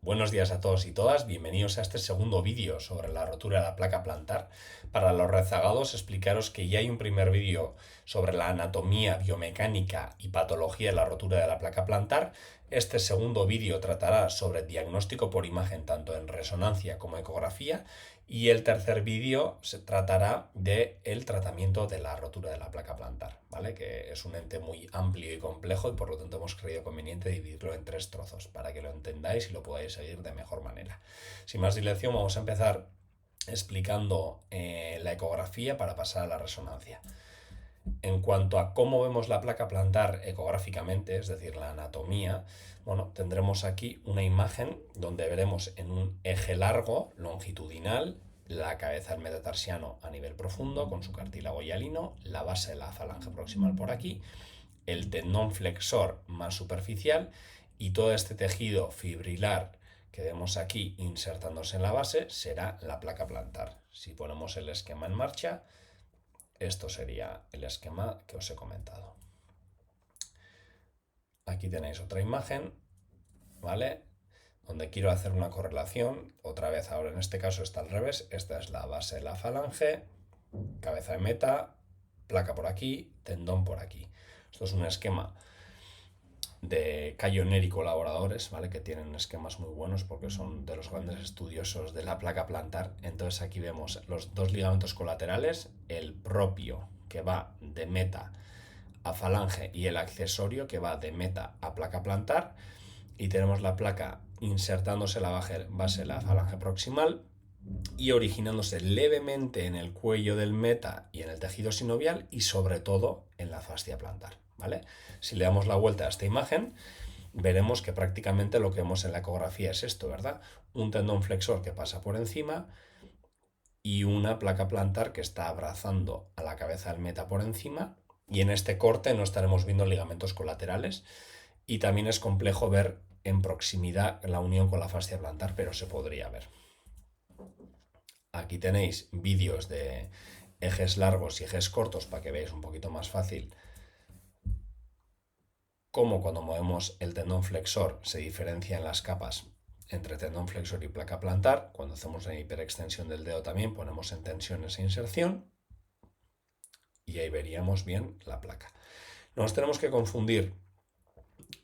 Buenos días a todos y todas, bienvenidos a este segundo vídeo sobre la rotura de la placa plantar. Para los rezagados, explicaros que ya hay un primer vídeo sobre la anatomía, biomecánica y patología de la rotura de la placa plantar. Este segundo vídeo tratará sobre diagnóstico por imagen tanto en resonancia como ecografía, y el tercer vídeo se tratará del tratamiento de la rotura de la placa plantar, ¿vale? Que es un ente muy amplio y complejo y por lo tanto hemos creído conveniente dividirlo en 3 trozos para que lo entendáis y lo podáis seguir de mejor manera. Sin más dilación, vamos a empezar explicando la ecografía para pasar a la resonancia. En cuanto a cómo vemos la placa plantar ecográficamente, es decir, la anatomía, bueno, tendremos aquí una imagen donde veremos en un eje largo, longitudinal, la cabeza del metatarsiano a nivel profundo con su cartílago hialino, la base de la falange proximal por aquí, el tendón flexor más superficial y todo este tejido fibrilar que vemos aquí insertándose en la base será la placa plantar. Si ponemos el esquema en marcha, esto sería el esquema que os he comentado. Aquí tenéis otra imagen, ¿vale? Donde quiero hacer una correlación. Otra vez, ahora en este caso está al revés. Esta es la base de la falange, cabeza de meta, placa por aquí, tendón por aquí. Esto es un esquema de Cayo Neri y colaboradores, ¿vale? Que tienen esquemas muy buenos porque son de los grandes estudiosos de la placa plantar. Entonces aquí vemos los dos ligamentos colaterales, el propio que va de meta a falange y el accesorio que va de meta a placa plantar, y tenemos la placa insertándose en la base de la falange proximal y originándose levemente en el cuello del meta y en el tejido sinovial y sobre todo en la fascia plantar, ¿vale? Si le damos la vuelta a esta imagen, veremos que prácticamente lo que vemos en la ecografía es esto, ¿verdad? Un tendón flexor que pasa por encima y una placa plantar que está abrazando a la cabeza del meta por encima, y en este corte no estaremos viendo ligamentos colaterales y también es complejo ver en proximidad la unión con la fascia plantar, pero se podría ver. Aquí tenéis vídeos de ejes largos y ejes cortos para que veáis un poquito más fácil cómo cuando movemos el tendón flexor se diferencian las capas entre tendón flexor y placa plantar. Cuando hacemos una hiperextensión del dedo también ponemos en tensión esa inserción y ahí veríamos bien la placa. No nos tenemos que confundir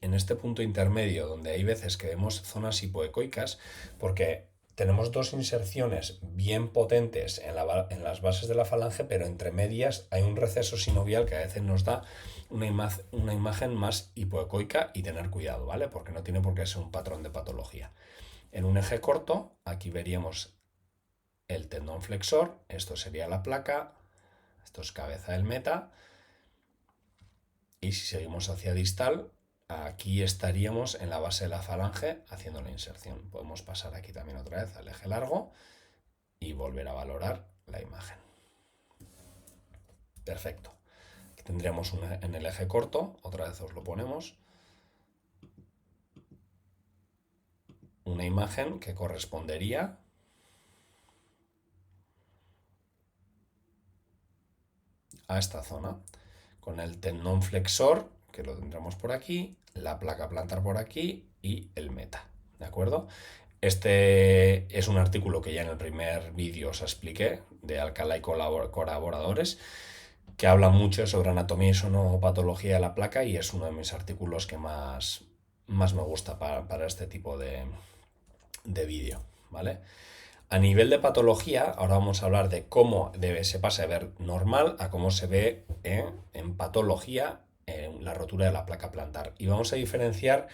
en este punto intermedio donde hay veces que vemos zonas hipoecoicas porque tenemos dos inserciones bien potentes en las bases de la falange, pero entre medias hay un receso sinovial que a veces nos da una imagen más hipoecoica, y tener cuidado, ¿vale? Porque no tiene por qué ser un patrón de patología. En un eje corto, aquí veríamos el tendón flexor, esto sería la placa, esto es cabeza del meta, y si seguimos hacia distal, aquí estaríamos en la base de la falange haciendo la inserción. Podemos pasar aquí también otra vez al eje largo y volver a valorar la imagen. Perfecto. Aquí tendríamos en el eje corto, otra vez os lo ponemos, una imagen que correspondería a esta zona, con el tendón flexor, que lo tendremos por aquí, la placa plantar por aquí y el meta, ¿de acuerdo? Este es un artículo que ya en el primer vídeo os expliqué, de Alcalá y colaboradores, que habla mucho sobre anatomía y sonopatología de la placa, y es uno de mis artículos que más me gusta para este tipo de vídeo, ¿vale? A nivel de patología, ahora vamos a hablar de cómo se pasa de ver normal a cómo se ve en patología la rotura de la placa plantar. Y vamos a diferenciar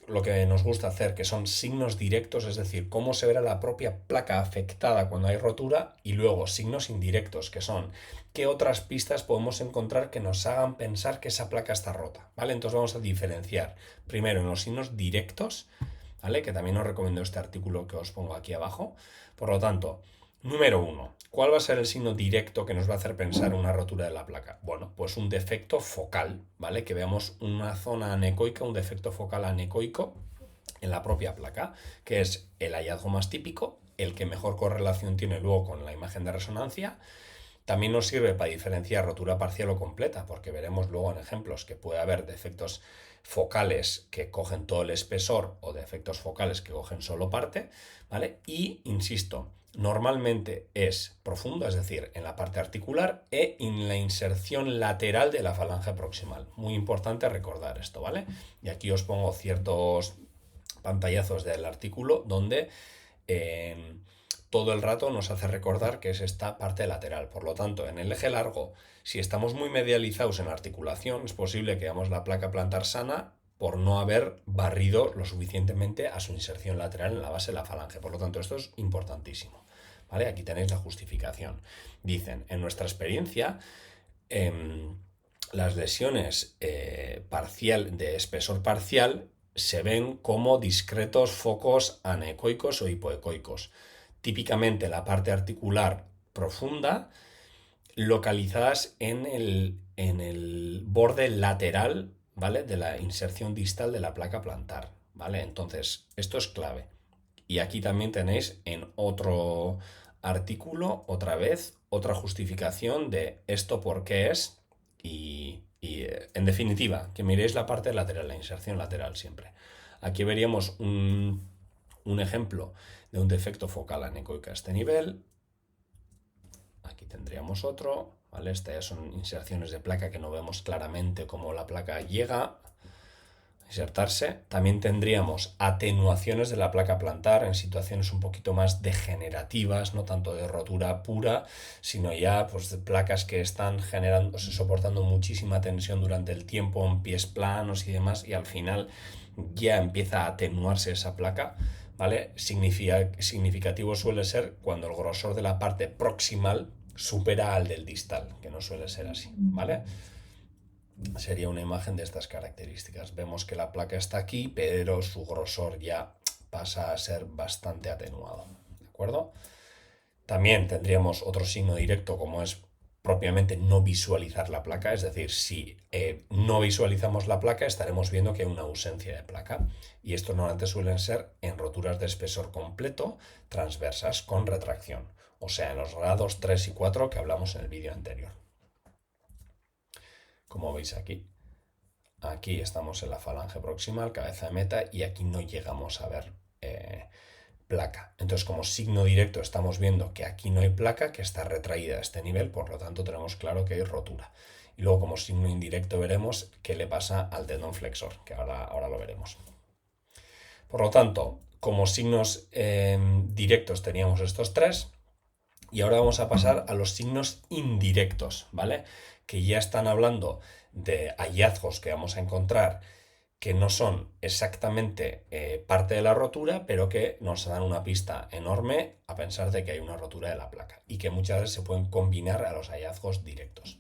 lo que nos gusta hacer, que son signos directos, es decir, cómo se verá la propia placa afectada cuando hay rotura, y luego signos indirectos, que son qué otras pistas podemos encontrar que nos hagan pensar que esa placa está rota, ¿vale? Entonces vamos a diferenciar primero en los signos directos, ¿vale? Que también os recomiendo este artículo que os pongo aquí abajo. Por lo tanto, número 1, ¿cuál va a ser el signo directo que nos va a hacer pensar una rotura de la placa? Bueno, pues un defecto focal, ¿vale? Que veamos una zona anecoica, un defecto focal anecoico en la propia placa, que es el hallazgo más típico, el que mejor correlación tiene luego con la imagen de resonancia, También nos sirve para diferenciar rotura parcial o completa, porque veremos luego en ejemplos que puede haber defectos focales que cogen todo el espesor o defectos focales que cogen solo parte, ¿vale? Y, insisto, normalmente es profundo, es decir, en la parte articular e en la inserción lateral de la falange proximal. Muy importante recordar esto, ¿vale? Y aquí os pongo ciertos pantallazos del artículo donde todo el rato nos hace recordar que es esta parte lateral. Por lo tanto, en el eje largo, si estamos muy medializados en la articulación, es posible que veamos la placa plantar sana por no haber barrido lo suficientemente a su inserción lateral en la base de la falange. Por lo tanto, esto es importantísimo. ¿Vale? Aquí tenéis la justificación. Dicen, en nuestra experiencia, las lesiones parcial, de espesor parcial se ven como discretos focos anecoicos o hipoecoicos, típicamente la parte articular profunda, localizadas en el borde lateral, ¿vale? De la inserción distal de la placa plantar, ¿vale? Entonces, esto es clave. Y aquí también tenéis en otro artículo, otra vez, otra justificación de esto por qué es y en definitiva, que miréis la parte lateral, la inserción lateral siempre. Aquí veríamos un ejemplo de un defecto focal anecoico a este nivel. Aquí tendríamos otro, ¿vale? Estas ya son inserciones de placa que no vemos claramente cómo la placa llega a insertarse. También tendríamos atenuaciones de la placa plantar en situaciones un poquito más degenerativas, no tanto de rotura pura, sino ya pues, de placas que están generando, soportando muchísima tensión durante el tiempo en pies planos y demás, y al final ya empieza a atenuarse esa placa, ¿vale? Significativo suele ser cuando el grosor de la parte proximal supera al del distal, que no suele ser así, ¿vale? Sería una imagen de estas características. Vemos que la placa está aquí, pero su grosor ya pasa a ser bastante atenuado, ¿de acuerdo? También tendríamos otro signo directo como es propiamente no visualizar la placa, es decir, si no visualizamos la placa estaremos viendo que hay una ausencia de placa y esto normalmente suelen ser en roturas de espesor completo transversas con retracción, o sea, en los grados 3 y 4 que hablamos en el vídeo anterior. Como veis aquí. Aquí estamos en la falange proximal, cabeza de meta, y aquí no llegamos a ver placa. Entonces, como signo directo estamos viendo que aquí no hay placa, que está retraída a este nivel, por lo tanto tenemos claro que hay rotura. Y luego como signo indirecto veremos qué le pasa al tendón flexor, que ahora lo veremos. Por lo tanto, como signos directos teníamos estos tres, y ahora vamos a pasar a los signos indirectos, ¿vale? Que ya están hablando de hallazgos que vamos a encontrar que no son exactamente parte de la rotura, pero que nos dan una pista enorme a pensar de que hay una rotura de la placa y que muchas veces se pueden combinar a los hallazgos directos.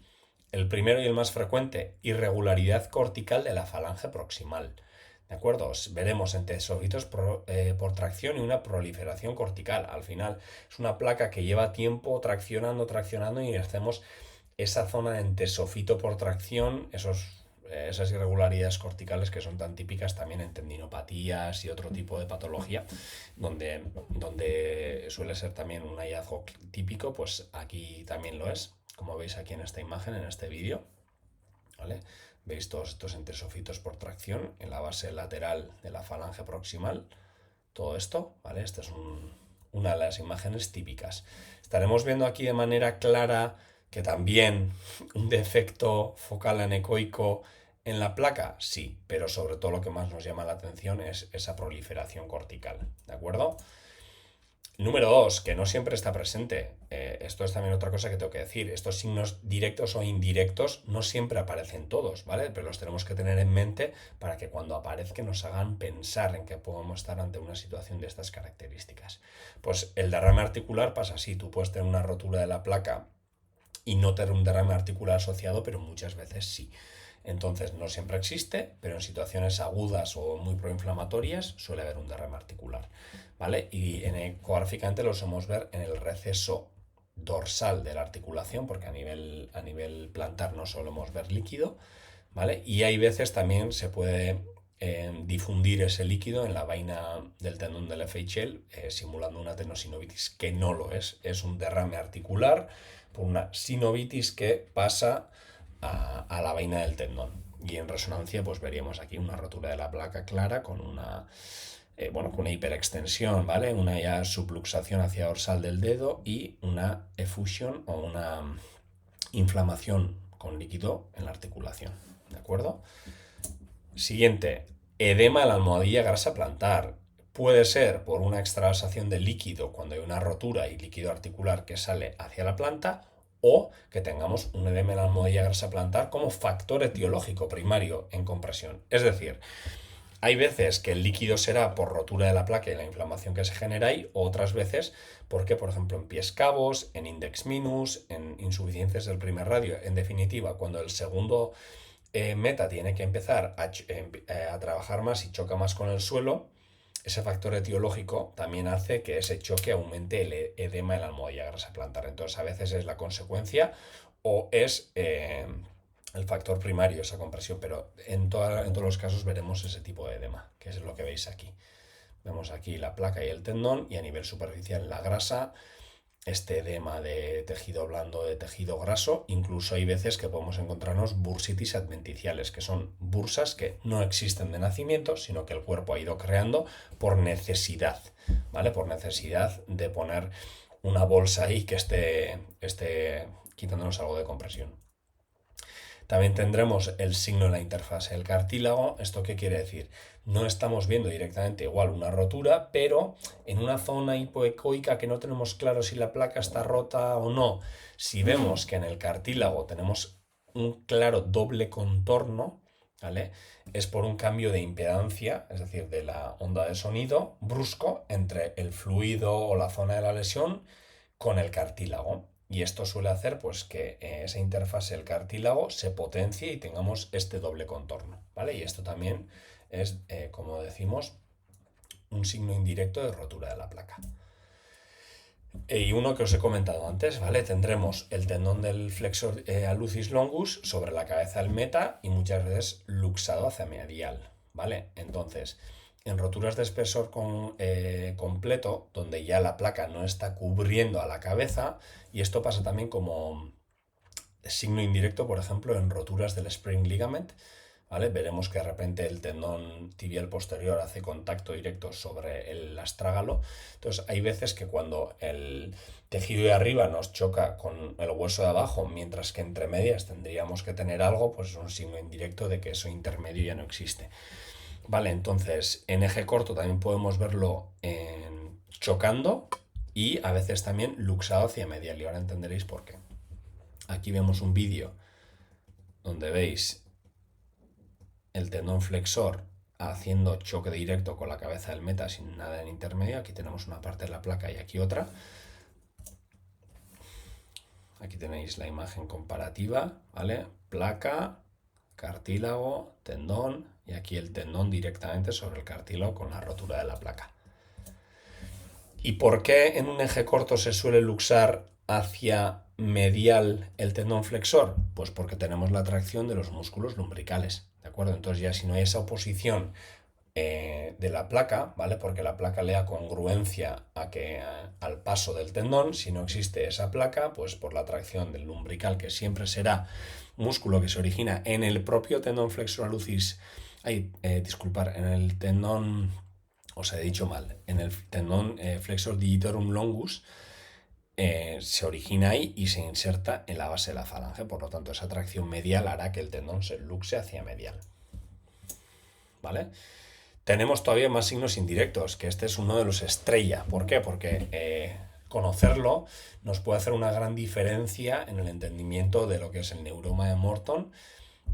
El primero y el más frecuente, irregularidad cortical de la falange proximal. ¿De acuerdo? Veremos entesofitos por tracción y una proliferación cortical. Al final es una placa que lleva tiempo traccionando y hacemos esa zona de entesofito por tracción, esas irregularidades corticales que son tan típicas también en tendinopatías y otro tipo de patología, donde suele ser también un hallazgo típico, pues aquí también lo es, como veis aquí en esta imagen, en este vídeo, ¿vale? Veis todos estos entesofitos por tracción en la base lateral de la falange proximal, todo esto, ¿vale? Esta es una de las imágenes típicas. Estaremos viendo aquí de manera clara que también un defecto focal anecoico en la placa, sí, pero sobre todo lo que más nos llama la atención es esa proliferación cortical, ¿de acuerdo? Número 2, que no siempre está presente. Esto es también otra cosa que tengo que decir. Estos signos directos o indirectos no siempre aparecen todos, ¿vale? Pero los tenemos que tener en mente para que cuando aparezcan nos hagan pensar en que podemos estar ante una situación de estas características. Pues el derrame articular pasa así. Tú puedes tener una rotura de la placa y no tener un derrame articular asociado, pero muchas veces sí. Entonces no siempre existe, pero en situaciones agudas o muy proinflamatorias suele haber un derrame articular, ¿vale? Y ecográficamente lo solemos ver en el receso dorsal de la articulación, porque a nivel plantar no solemos ver líquido, ¿vale? Y hay veces también se puede difundir ese líquido en la vaina del tendón del FHL, simulando una tenosinovitis, que no lo es un derrame articular por una sinovitis que pasa a la vaina del tendón. Y en resonancia pues veríamos aquí una rotura de la placa clara con una, con una hiperextensión, ¿vale? Una ya subluxación hacia dorsal del dedo y una efusión o una inflamación con líquido en la articulación, ¿de acuerdo? Siguiente, edema de la almohadilla grasa plantar. Puede ser por una extravasación de líquido cuando hay una rotura y líquido articular que sale hacia la planta, o que tengamos un edema en la almohadilla grasa plantar como factor etiológico primario en compresión. Es decir, hay veces que el líquido será por rotura de la placa y la inflamación que se genera ahí, o otras veces porque, por ejemplo, en pies cabos, en index minus, en insuficiencias del primer radio, en definitiva, cuando el segundo meta tiene que empezar a trabajar más y choca más con el suelo, ese factor etiológico también hace que ese choque aumente el edema en la almohadilla grasa plantar. Entonces, a veces es la consecuencia o es el factor primario, esa compresión, pero en todos los casos veremos ese tipo de edema, que es lo que veis aquí. Vemos aquí la placa y el tendón, y a nivel superficial la grasa, este edema de tejido blando, de tejido graso. Incluso hay veces que podemos encontrarnos bursitis adventiciales, que son bursas que no existen de nacimiento, sino que el cuerpo ha ido creando por necesidad, ¿vale? Por necesidad de poner una bolsa ahí que esté quitándonos algo de compresión. También tendremos el signo en la interfase del cartílago. ¿Esto qué quiere decir? No estamos viendo directamente igual una rotura, pero en una zona hipoecoica que no tenemos claro si la placa está rota o no. Si vemos que en el cartílago tenemos un claro doble contorno, ¿vale? Es por un cambio de impedancia, es decir, de la onda de sonido brusco entre el fluido o la zona de la lesión con el cartílago. Y esto suele hacer pues que esa interfase del cartílago se potencie y tengamos este doble contorno, ¿vale? Y esto también es, como decimos, un signo indirecto de rotura de la placa. Y uno que os he comentado antes, ¿vale? Tendremos el tendón del flexor hallucis longus sobre la cabeza del meta y muchas veces luxado hacia medial, ¿vale? Entonces, en roturas de espesor completo, donde ya la placa no está cubriendo a la cabeza, y esto pasa también como signo indirecto, por ejemplo, en roturas del spring ligament, ¿vale? Veremos que de repente el tendón tibial posterior hace contacto directo sobre el astrágalo. Entonces hay veces que cuando el tejido de arriba nos choca con el hueso de abajo, mientras que entre medias tendríamos que tener algo, pues es un signo indirecto de que eso intermedio ya no existe. Vale, entonces en eje corto también podemos verlo chocando y a veces también luxado hacia medial, y ahora entenderéis por qué. Aquí vemos un vídeo donde veis el tendón flexor haciendo choque directo con la cabeza del meta sin nada en intermedio. Aquí tenemos una parte de la placa y aquí otra. Aquí tenéis la imagen comparativa, ¿vale? Placa, cartílago, tendón, y aquí el tendón directamente sobre el cartílago con la rotura de la placa. ¿Y por qué en un eje corto se suele luxar hacia medial el tendón flexor? Pues porque tenemos la tracción de los músculos lumbricales, ¿de acuerdo? Entonces ya si no hay esa oposición de la placa, ¿vale? Porque la placa le da congruencia al paso del tendón. Si no existe esa placa, pues por la tracción del lumbrical, que siempre será músculo que se origina en el propio tendón flexor hallucis, disculpar, en el tendón, os he dicho mal, en el tendón flexor digitorum longus, se origina ahí y se inserta en la base de la falange. Por lo tanto, esa tracción medial hará que el tendón se luxe hacia medial, ¿vale? Tenemos todavía más signos indirectos, que este es uno de los estrella. ¿Por qué? Porque conocerlo nos puede hacer una gran diferencia en el entendimiento de lo que es el neuroma de Morton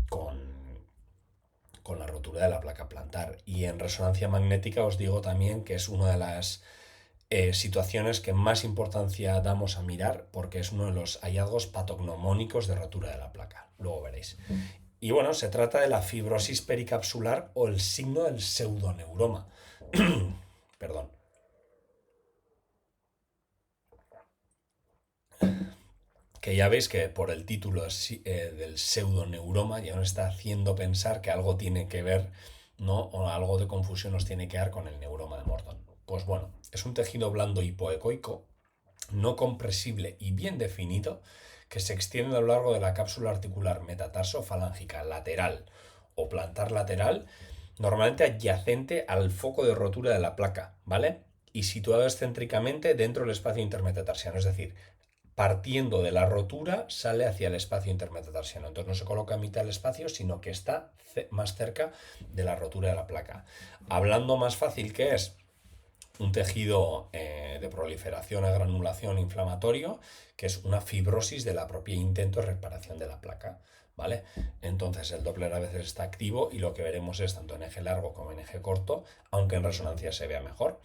con la rotura de la placa plantar. Y en resonancia magnética os digo también que es una de las situaciones que más importancia damos a mirar, porque es uno de los hallazgos patognomónicos de rotura de la placa. Luego veréis. Y bueno, se trata de la fibrosis pericapsular o el signo del pseudoneuroma. Perdón. Que ya veis que por el título del pseudoneuroma ya nos está haciendo pensar que algo tiene que ver, ¿no? O algo de confusión nos tiene que dar con el neuroma de Morton. Pues bueno, es un tejido blando hipoecoico no compresible y bien definido que se extiende a lo largo de la cápsula articular metatarso-falángica lateral o plantar lateral, normalmente adyacente al foco de rotura de la placa, ¿vale? Y situado excéntricamente dentro del espacio intermetatarsiano, es decir, partiendo de la rotura sale hacia el espacio intermetatarsiano. Entonces no se coloca en mitad del espacio, sino que está más cerca de la rotura de la placa. Hablando más fácil, ¿qué es? Un tejido de proliferación a granulación inflamatorio, que es una fibrosis de la propia intento de reparación de la placa, ¿vale? Entonces el Doppler a veces está activo y lo que veremos es tanto en eje largo como en eje corto, aunque en resonancia se vea mejor.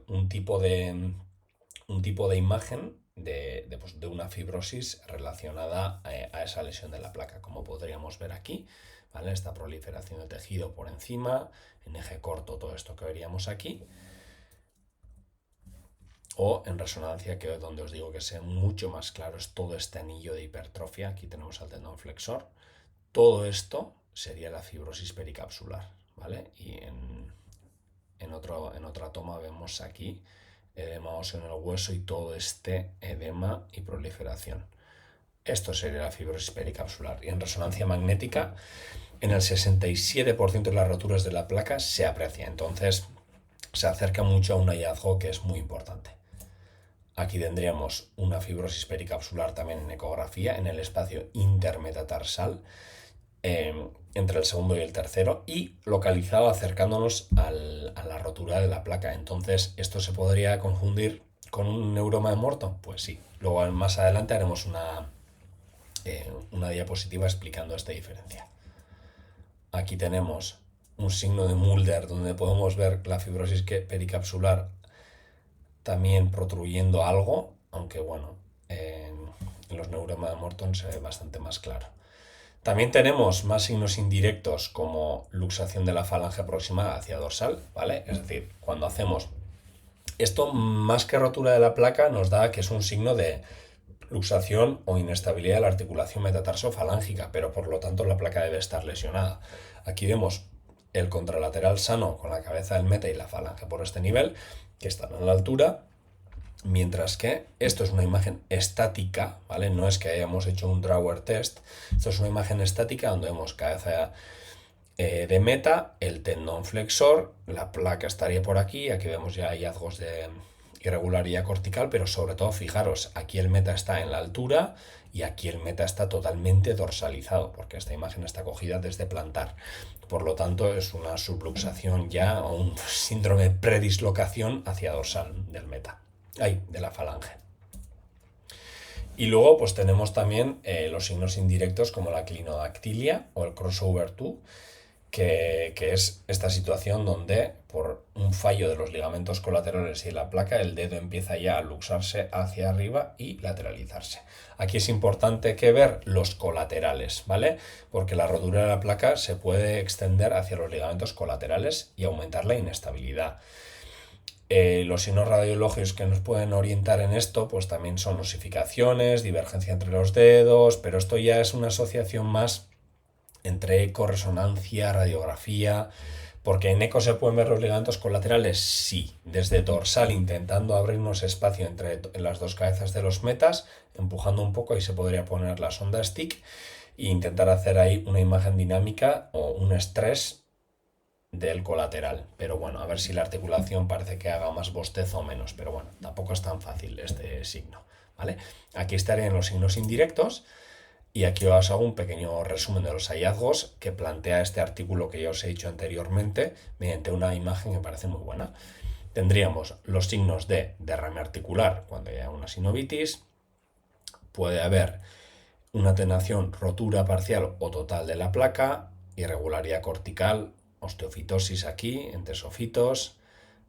Un tipo de imagen de una fibrosis relacionada a esa lesión de la placa, como podríamos ver aquí, ¿vale? Esta proliferación de tejido por encima, en eje corto todo esto que veríamos aquí, o en resonancia, que es donde os digo que sea mucho más claro, es todo este anillo de hipertrofia. Aquí tenemos el tendón flexor. Todo esto sería la fibrosis pericapsular, ¿vale? Y en otra toma vemos aquí edema óseo en el hueso y todo este edema y proliferación. Esto sería la fibrosis pericapsular. Y en resonancia magnética, en el 67% de las roturas de la placa se aprecia. Entonces, se acerca mucho a un hallazgo que es muy importante. Aquí tendríamos una fibrosis pericapsular también en ecografía, en el espacio intermetatarsal, entre el segundo y el tercero, y localizado acercándonos a la rotura de la placa. Entonces, ¿esto se podría confundir con un neuroma de Morton? Pues sí. Luego más adelante haremos una diapositiva explicando esta diferencia. Aquí tenemos un signo de Mulder donde podemos ver la fibrosis pericapsular también protruyendo algo, aunque bueno, en los neuromas de Morton se ve bastante más claro. También tenemos más signos indirectos como luxación de la falange próxima hacia dorsal, ¿vale? Es decir, cuando hacemos esto, más que rotura de la placa, nos da que es un signo de luxación o inestabilidad de la articulación metatarso-falángica, pero por lo tanto la placa debe estar lesionada. Aquí vemos el contralateral sano con la cabeza del meta y la falange por este nivel, que están a la altura, mientras que esto es una imagen estática, ¿vale? No es que hayamos hecho un drawer test, esto es una imagen estática donde vemos cabeza de meta, el tendón flexor, la placa estaría por aquí vemos ya hallazgos de irregularidad cortical, pero sobre todo fijaros, aquí el meta está en la altura y aquí el meta está totalmente dorsalizado, porque esta imagen está cogida desde plantar. Por lo tanto, es una subluxación ya o un síndrome de predislocación hacia dorsal del meta, de la falange. Y luego pues tenemos también los signos indirectos como la clinodactilia o el crossover 2, que es esta situación donde por un fallo de los ligamentos colaterales y la placa el dedo empieza ya a luxarse hacia arriba y lateralizarse. Aquí es importante que ver los colaterales, ¿vale? Porque la rotura de la placa se puede extender hacia los ligamentos colaterales y aumentar la inestabilidad. Los signos radiológicos que nos pueden orientar en esto pues también son osificaciones, divergencia entre los dedos, pero esto ya es una asociación más entre eco, resonancia, radiografía, porque en eco se pueden ver los ligamentos colaterales, sí, desde dorsal intentando abrirnos espacio entre las dos cabezas de los metas, empujando un poco, ahí se podría poner la sonda stick e intentar hacer ahí una imagen dinámica o un estrés del colateral, pero bueno, a ver si la articulación parece que haga más bostezo o menos, pero bueno, tampoco es tan fácil este signo, ¿vale? Aquí estarían los signos indirectos. Y aquí os hago un pequeño resumen de los hallazgos que plantea este artículo que ya os he dicho anteriormente mediante una imagen que me parece muy buena. Tendríamos los signos de derrame articular cuando haya una sinovitis. Puede haber una tenación, rotura parcial o total de la placa, irregularidad cortical, osteofitosis aquí, entesofitos,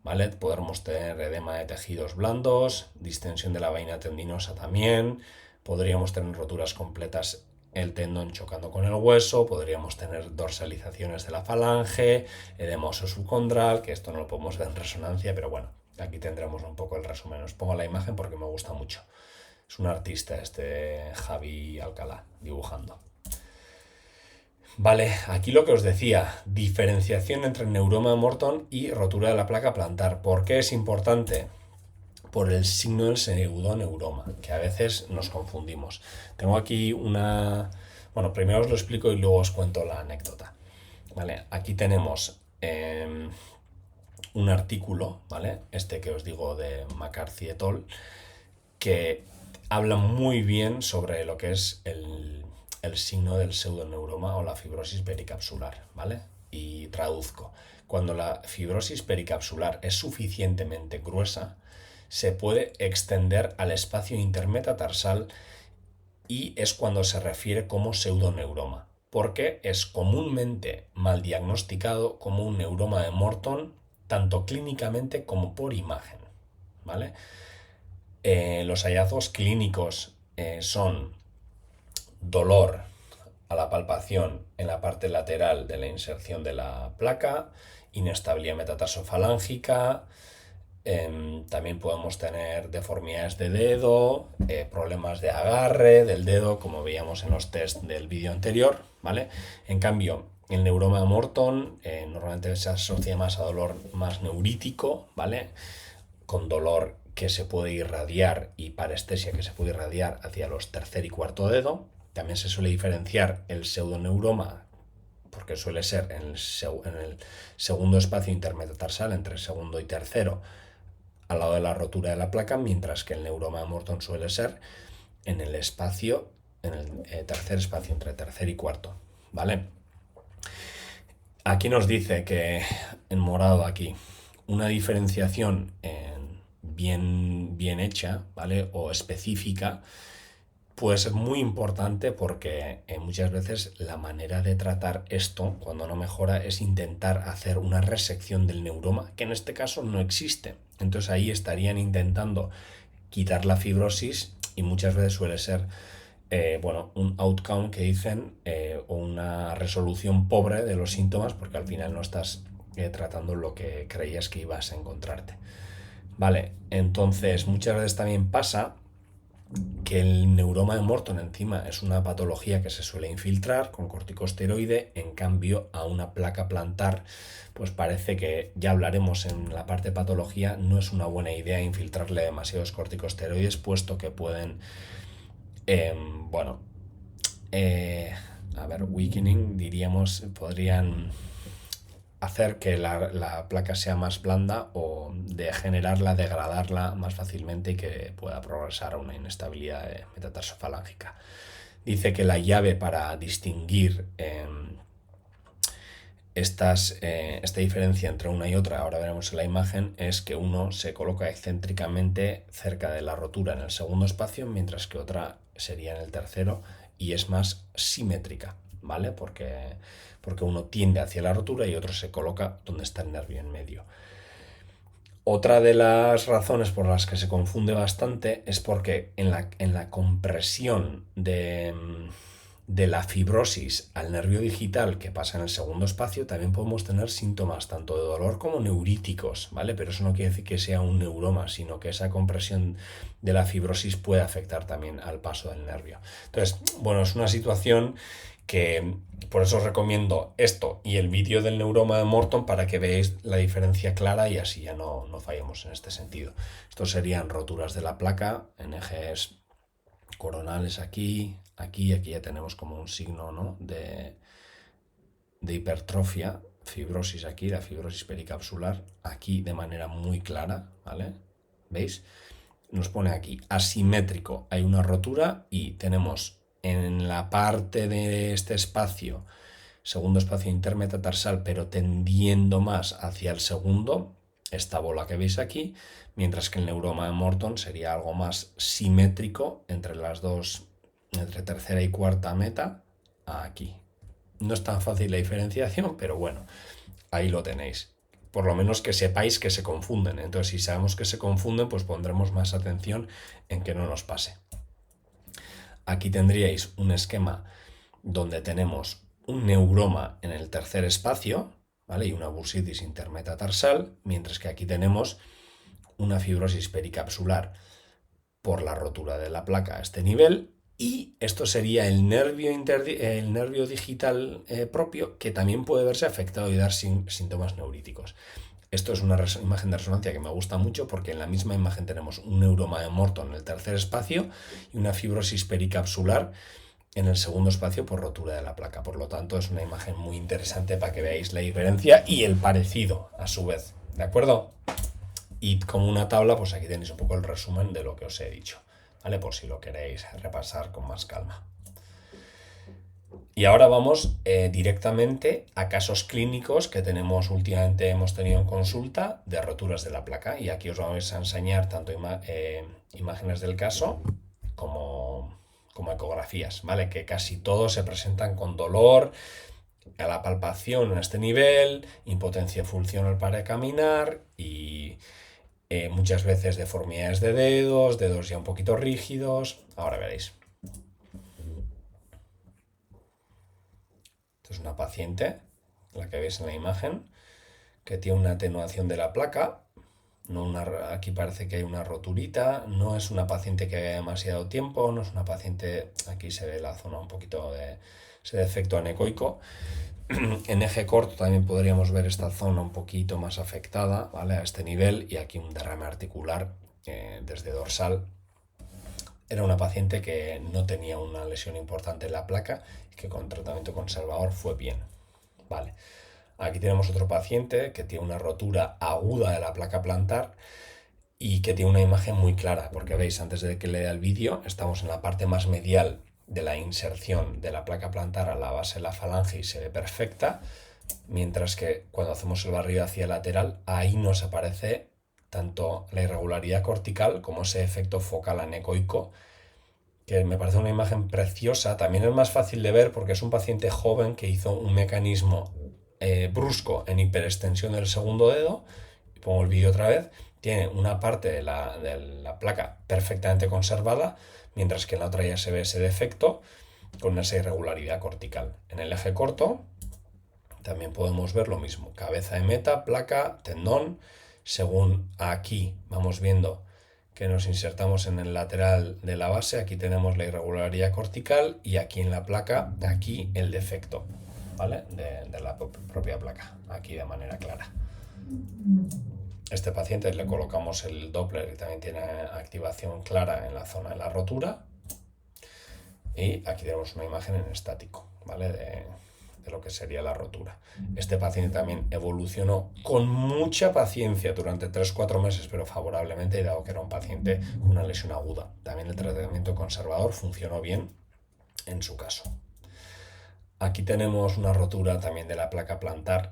¿vale? Podremos tener edema de tejidos blandos, distensión de la vaina tendinosa también. Podríamos tener roturas completas, el tendón chocando con el hueso, podríamos tener dorsalizaciones de la falange, edema óseo subcondral, que esto no lo podemos ver en resonancia, pero bueno, aquí tendremos un poco el resumen. Os pongo la imagen porque me gusta mucho. Es un artista este Javi Alcalá dibujando. Vale, aquí lo que os decía, diferenciación entre neuroma de Morton y rotura de la placa plantar. ¿Por qué es importante? por el signo del pseudoneuroma, que a veces nos confundimos. Tengo aquí Bueno, primero os lo explico y luego os cuento la anécdota. ¿Vale? Aquí tenemos un artículo, ¿vale? Este que os digo de McCarthy et al, que habla muy bien sobre lo que es el signo del pseudoneuroma o la fibrosis pericapsular, ¿vale? Y traduzco. Cuando la fibrosis pericapsular es suficientemente gruesa, se puede extender al espacio intermetatarsal y es cuando se refiere como pseudoneuroma, porque es comúnmente mal diagnosticado como un neuroma de Morton, tanto clínicamente como por imagen, ¿vale? Los hallazgos clínicos son dolor a la palpación en la parte lateral de la inserción de la placa, inestabilidad metatarsofalángica, también podemos tener deformidades de dedo, problemas de agarre del dedo, como veíamos en los test del vídeo anterior, ¿vale? En cambio, el neuroma de Morton normalmente se asocia más a dolor más neurítico, ¿vale? Con dolor que se puede irradiar y parestesia que se puede irradiar hacia los tercer y cuarto dedo. También se suele diferenciar el pseudoneuroma porque suele ser en el segundo espacio intermetatarsal entre segundo y tercero al lado de la rotura de la placa, mientras que el neuroma de Morton suele ser en el tercer espacio entre tercer y cuarto, ¿vale? Aquí nos dice que en morado aquí una diferenciación bien hecha, ¿vale? O específica puede ser muy importante porque muchas veces la manera de tratar esto cuando no mejora es intentar hacer una resección del neuroma, que en este caso no existe. Entonces ahí estarían intentando quitar la fibrosis y muchas veces suele ser un outcome que dicen o una resolución pobre de los síntomas porque al final no estás tratando lo que creías que ibas a encontrarte. Vale, entonces muchas veces también pasa que el neuroma de Morton encima es una patología que se suele infiltrar con corticosteroide, en cambio a una placa plantar pues parece que, ya hablaremos en la parte de patología, no es una buena idea infiltrarle demasiados corticosteroides puesto que pueden weakening diríamos, podrían hacer que la placa sea más blanda o degenerarla, degradarla más fácilmente y que pueda progresar a una inestabilidad metatarsofalángica. Dice que la llave para distinguir esta diferencia entre una y otra, ahora veremos en la imagen, es que uno se coloca excéntricamente cerca de la rotura en el segundo espacio, mientras que otra sería en el tercero y es más simétrica, ¿vale? Porque uno tiende hacia la rotura y otro se coloca donde está el nervio en medio. Otra de las razones por las que se confunde bastante es porque en la compresión de la fibrosis al nervio digital que pasa en el segundo espacio también podemos tener síntomas tanto de dolor como neuríticos, ¿vale? Pero eso no quiere decir que sea un neuroma, sino que esa compresión de la fibrosis puede afectar también al paso del nervio. Entonces, bueno, es una situación que por eso os recomiendo esto y el vídeo del neuroma de Morton para que veáis la diferencia clara y así ya no fallemos en este sentido. Estos serían roturas de la placa en ejes coronales aquí ya tenemos como un signo, ¿no? de hipertrofia, fibrosis aquí, la fibrosis pericapsular, aquí de manera muy clara, ¿vale? ¿Veis? Nos pone aquí asimétrico, hay una rotura y tenemos en la parte de este espacio, segundo espacio intermetatarsal, pero tendiendo más hacia el segundo, esta bola que veis aquí, mientras que el neuroma de Morton sería algo más simétrico entre las dos, entre tercera y cuarta meta, aquí. No es tan fácil la diferenciación, pero bueno, ahí lo tenéis. Por lo menos que sepáis que se confunden. Entonces, si sabemos que se confunden, pues pondremos más atención en que no nos pase. Aquí tendríais un esquema donde tenemos un neuroma en el tercer espacio, ¿vale? Y una bursitis intermetatarsal, mientras que aquí tenemos una fibrosis pericapsular por la rotura de la placa a este nivel, y esto sería el nervio digital propio, que también puede verse afectado y dar síntomas neuríticos. Esto es una imagen de resonancia que me gusta mucho porque en la misma imagen tenemos un neuroma de Morton en el tercer espacio y una fibrosis pericapsular en el segundo espacio por rotura de la placa. Por lo tanto, es una imagen muy interesante para que veáis la diferencia y el parecido a su vez. ¿De acuerdo? Y como una tabla, pues aquí tenéis un poco el resumen de lo que os he dicho, ¿vale? Por si lo queréis repasar con más calma. Y ahora vamos directamente a casos clínicos que hemos tenido en consulta de roturas de la placa. Y aquí os vamos a enseñar tanto imágenes del caso como ecografías, ¿vale? Que casi todos se presentan con dolor a la palpación en este nivel, impotencia funcional para caminar y muchas veces deformidades de dedos ya un poquito rígidos. Ahora veréis. Esto es una paciente, la que veis en la imagen, que tiene una atenuación de la placa. Aquí parece que hay una roturita. No es una paciente que haya demasiado tiempo. No es una paciente. Aquí se ve la zona un poquito de ese defecto anecoico. En eje corto también podríamos ver esta zona un poquito más afectada, ¿vale? A este nivel. Y aquí un derrame articular desde dorsal. Era una paciente que no tenía una lesión importante en la placa y que con tratamiento conservador fue bien. Vale. Aquí tenemos otro paciente que tiene una rotura aguda de la placa plantar y que tiene una imagen muy clara, porque veis, antes de que lea el vídeo, estamos en la parte más medial de la inserción de la placa plantar a la base de la falange y se ve perfecta, mientras que cuando hacemos el barrido hacia lateral, ahí nos aparece tanto la irregularidad cortical como ese efecto focal anecoico, que me parece una imagen preciosa. También es más fácil de ver porque es un paciente joven que hizo un mecanismo brusco en hiperextensión del segundo dedo. Pongo el vídeo otra vez. Tiene una parte de la placa perfectamente conservada, mientras que en la otra ya se ve ese defecto con esa irregularidad cortical. En el eje corto también podemos ver lo mismo. Cabeza de meta, placa, tendón. Según aquí vamos viendo que nos insertamos en el lateral de la base, aquí tenemos la irregularidad cortical y aquí en la placa, aquí el defecto, ¿vale? De la propia placa, aquí de manera clara. Este paciente le colocamos el Doppler y también tiene activación clara en la zona de la rotura. Y aquí tenemos una imagen en estático, ¿vale? De lo que sería la rotura. Este paciente también evolucionó con mucha paciencia durante 3-4 meses, pero favorablemente, dado que era un paciente con una lesión aguda. También el tratamiento conservador funcionó bien en su caso. Aquí tenemos una rotura también de la placa plantar,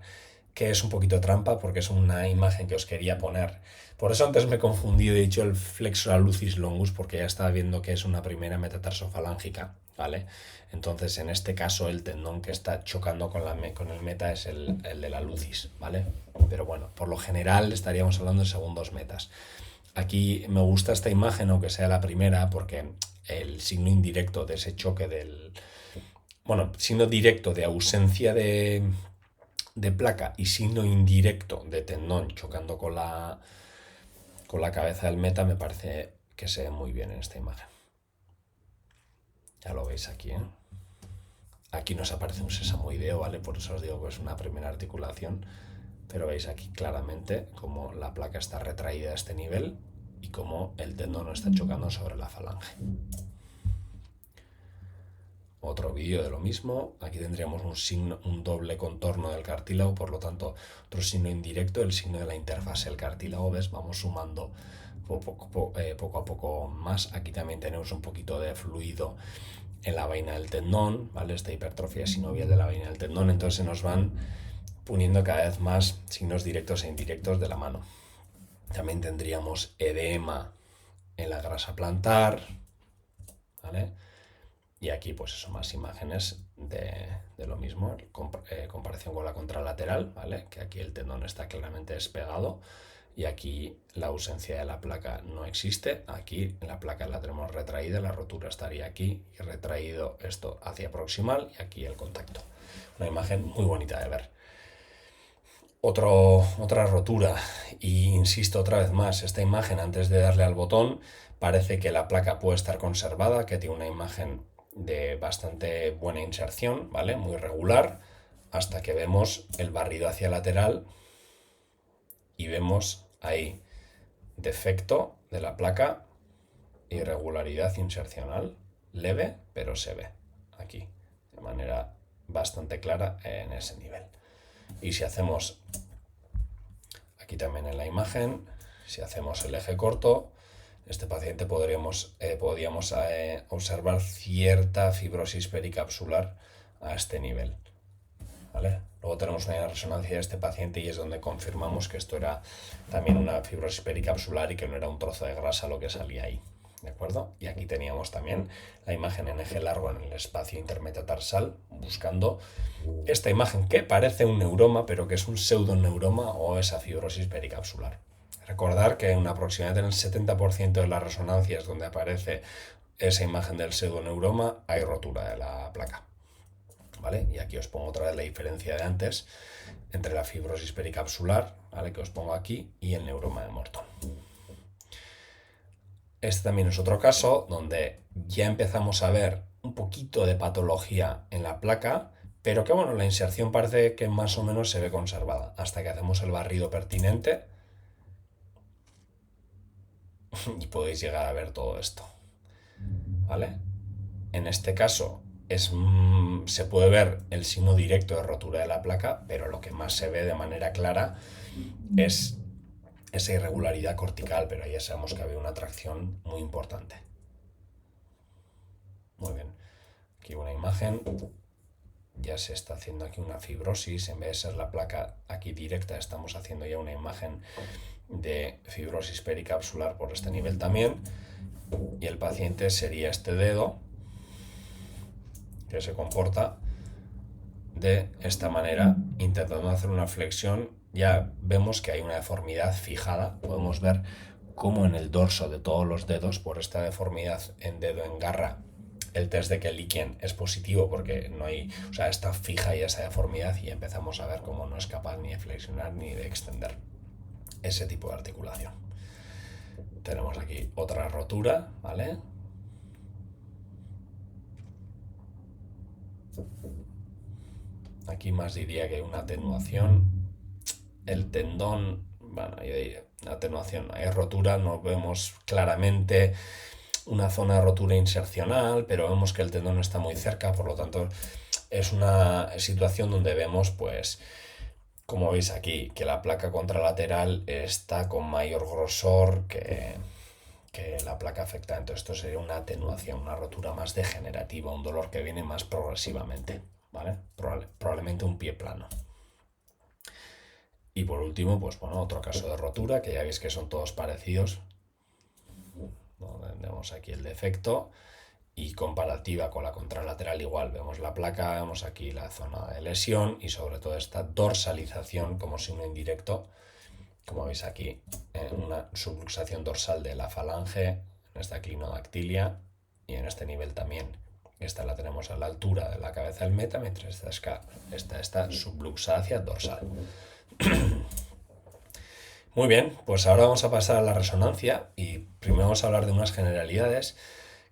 que es un poquito trampa porque es una imagen que os quería poner. Por eso antes me he confundido y he dicho el flexor lucis longus, porque ya estaba viendo que es una primera metatarsofalángica, ¿vale? Entonces, en este caso, el tendón que está chocando con el meta es el de la lucis, ¿vale? Pero bueno, por lo general estaríamos hablando de segundos metas. Aquí me gusta esta imagen, aunque sea la primera, porque el signo indirecto de ese choque signo directo de ausencia de placa y signo indirecto de tendón chocando con la cabeza del meta me parece que se ve muy bien en esta imagen. Ya lo veis aquí, ¿eh? Aquí nos aparece un sesamoideo, ¿vale? Por eso os digo que es una primera articulación, pero veis aquí claramente cómo la placa está retraída a este nivel y cómo el tendón no está chocando sobre la falange. Otro vídeo de lo mismo. Aquí tendríamos un doble contorno del cartílago, por lo tanto, otro signo indirecto, el signo de la interfase del cartílago. ¿Ves? Vamos sumando poco a poco más. Aquí también tenemos un poquito de fluido en la vaina del tendón, ¿vale? Esta hipertrofia sinovial de la vaina del tendón. Entonces se nos van poniendo cada vez más signos directos e indirectos de la mano. También tendríamos edema en la grasa plantar, ¿vale? Y aquí, pues eso, más imágenes de lo mismo, comparación con la contralateral, ¿vale? Que aquí el tendón está claramente despegado y aquí la ausencia de la placa no existe. Aquí la placa la tenemos retraída, la rotura estaría aquí y retraído esto hacia proximal y aquí el contacto. Una imagen muy bonita de ver. Otra rotura, y insisto otra vez más, esta imagen antes de darle al botón parece que la placa puede estar conservada, que tiene una imagen de bastante buena inserción, ¿vale? Muy regular, hasta que vemos el barrido hacia lateral y vemos ahí defecto de la placa, irregularidad insercional, leve, pero se ve aquí de manera bastante clara en ese nivel. Y si hacemos aquí también en la imagen, si hacemos el eje corto, este paciente podríamos observar cierta fibrosis pericapsular a este nivel, ¿vale? Luego tenemos una resonancia de este paciente y es donde confirmamos que esto era también una fibrosis pericapsular y que no era un trozo de grasa lo que salía ahí, ¿de acuerdo? Y aquí teníamos también la imagen en eje largo en el espacio intermetatarsal, buscando esta imagen que parece un neuroma, pero que es un pseudoneuroma o esa fibrosis pericapsular. Recordar que en aproximadamente en el 70% de las resonancias donde aparece esa imagen del pseudoneuroma hay rotura de la placa, ¿vale? Y aquí os pongo otra vez la diferencia de antes entre la fibrosis pericapsular, ¿vale?, que os pongo aquí, y el neuroma de Morton. Este también es otro caso donde ya empezamos a ver un poquito de patología en la placa, pero que bueno, la inserción parece que más o menos se ve conservada, hasta que hacemos el barrido pertinente y podéis llegar a ver todo esto, ¿vale? En este caso se puede ver el signo directo de rotura de la placa, pero lo que más se ve de manera clara es esa irregularidad cortical, pero ya sabemos que había una tracción muy importante. Muy bien, aquí una imagen, ya se está haciendo aquí una fibrosis, en vez de ser la placa aquí directa, estamos haciendo ya una imagen de fibrosis pericapsular por este nivel también, y el paciente sería este dedo, que se comporta de esta manera, intentando hacer una flexión. Ya vemos que hay una deformidad fijada, podemos ver cómo en el dorso de todos los dedos, por esta deformidad en dedo en garra, el test de Kelliken es positivo porque no hay, o sea, está fija ya esa deformidad y empezamos a ver cómo no es capaz ni de flexionar ni de extender ese tipo de articulación. Tenemos aquí otra rotura, ¿vale? Aquí más diría que hay una atenuación. El tendón, bueno, yo diría atenuación, hay rotura, no vemos claramente una zona de rotura insercional, pero vemos que el tendón está muy cerca, por lo tanto es una situación donde vemos, pues, como veis aquí, que la placa contralateral está con mayor grosor que la placa afectada. Entonces esto sería una atenuación, una rotura más degenerativa, un dolor que viene más progresivamente, ¿vale? Probablemente un pie plano. Y por último, pues bueno, otro caso de rotura, que ya veis que son todos parecidos. Vemos aquí el defecto y comparativa con la contralateral igual. Vemos la placa, vemos aquí la zona de lesión y sobre todo esta dorsalización como signo indirecto. Como veis aquí, una subluxación dorsal de la falange, en esta clinodactilia y en este nivel también. Esta la tenemos a la altura de la cabeza del meta, mientras esta está subluxada hacia dorsal. Muy bien, pues ahora vamos a pasar a la resonancia y primero vamos a hablar de unas generalidades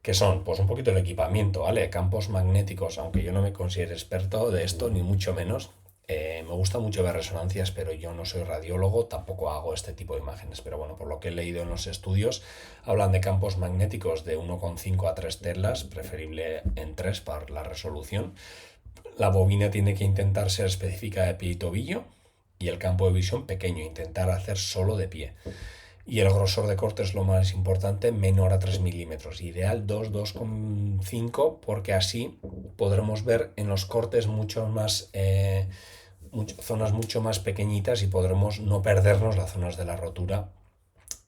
que son pues un poquito el equipamiento, ¿vale? Campos magnéticos, aunque yo no me considero experto de esto, ni mucho menos. Me gusta mucho ver resonancias, pero yo no soy radiólogo, tampoco hago este tipo de imágenes, pero bueno, por lo que he leído en los estudios, hablan de campos magnéticos de 1,5 a 3 telas, preferible en 3 para la resolución. La bobina tiene que intentar ser específica de pie y tobillo, y el campo de visión pequeño, intentar hacer solo de pie. Y el grosor de corte es lo más importante, menor a 3 milímetros. Ideal 2,5, porque así podremos ver en los cortes zonas mucho más pequeñitas y podremos no perdernos las zonas de la rotura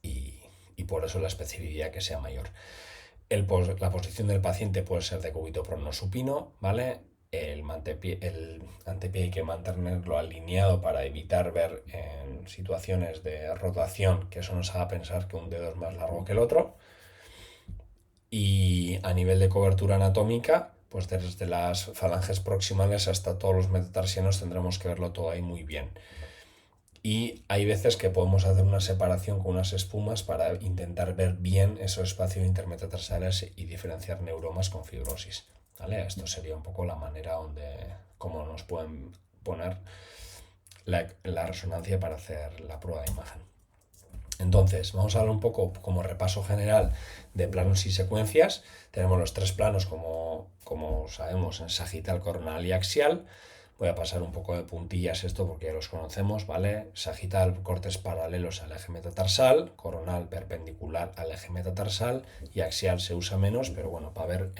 y por eso la especificidad que sea mayor. La posición del paciente puede ser de cúbito prono supino, ¿vale? El antepié hay que mantenerlo alineado para evitar ver en situaciones de rotación que eso nos haga pensar que un dedo es más largo que el otro. Y a nivel de cobertura anatómica, pues desde las falanges proximales hasta todos los metatarsianos tendremos que verlo todo ahí muy bien. Y hay veces que podemos hacer una separación con unas espumas para intentar ver bien esos espacios intermetatarsales y diferenciar neuromas con fibrosis, ¿vale? Esto sería un poco la manera cómo nos pueden poner la resonancia para hacer la prueba de imagen. Entonces, vamos a hablar un poco como repaso general de planos y secuencias. Tenemos los 3 planos, como sabemos, en sagital, coronal y axial. Voy a pasar un poco de puntillas esto porque ya los conocemos, ¿vale? Sagital, cortes paralelos al eje metatarsal, coronal perpendicular al eje metatarsal y axial se usa menos, pero bueno, para ver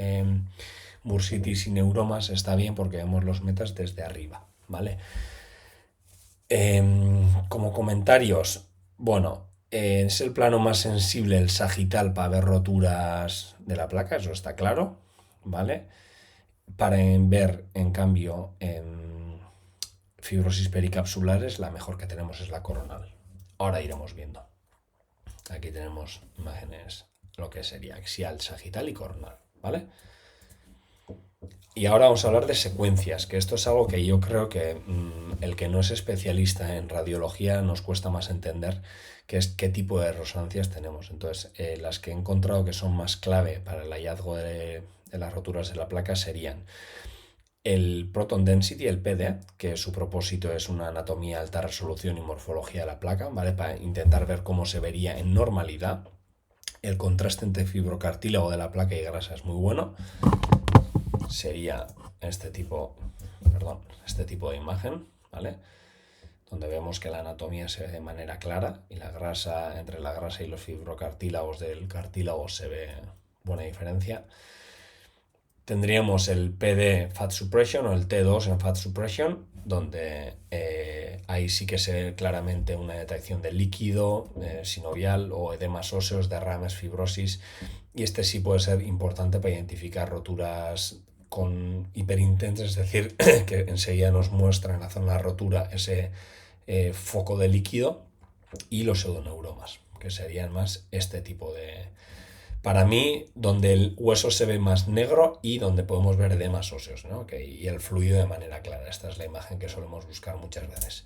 bursitis y neuromas está bien porque vemos los metas desde arriba, ¿vale? Como comentarios, bueno, es el plano más sensible el sagital para ver roturas de la placa, eso está claro, ¿vale? Para ver, en cambio, fibrosis pericapsulares, la mejor que tenemos es la coronal. Ahora iremos viendo. Aquí tenemos imágenes, lo que sería axial, sagital y coronal, ¿vale? Y ahora vamos a hablar de secuencias, que esto es algo que yo creo que el que no es especialista en radiología nos cuesta más entender, que es qué tipo de resonancias tenemos. Entonces, las que he encontrado que son más clave para el hallazgo de las roturas de la placa serían el Proton Density, el PD, que su propósito es una anatomía, alta resolución y morfología de la placa, ¿vale? Para intentar ver cómo se vería en normalidad. El contraste entre fibrocartílago de la placa y grasa es muy bueno. Sería este tipo de imagen, ¿vale? Donde vemos que la anatomía se ve de manera clara y la grasa, entre la grasa y los fibrocartílagos del cartílago se ve buena diferencia. Tendríamos el PD Fat Suppression o el T2 en Fat Suppression, donde ahí sí que se ve claramente una detección de líquido sinovial o edemas óseos, derrames, fibrosis, y este sí puede ser importante para identificar roturas con hiperintensas, es decir, que enseguida nos muestra en la zona de rotura ese foco de líquido, y los pseudoneuromas, que serían más este tipo de... Para mí, donde el hueso se ve más negro y donde podemos ver edemas óseos, ¿no? Y el fluido de manera clara. Esta es la imagen que solemos buscar muchas veces.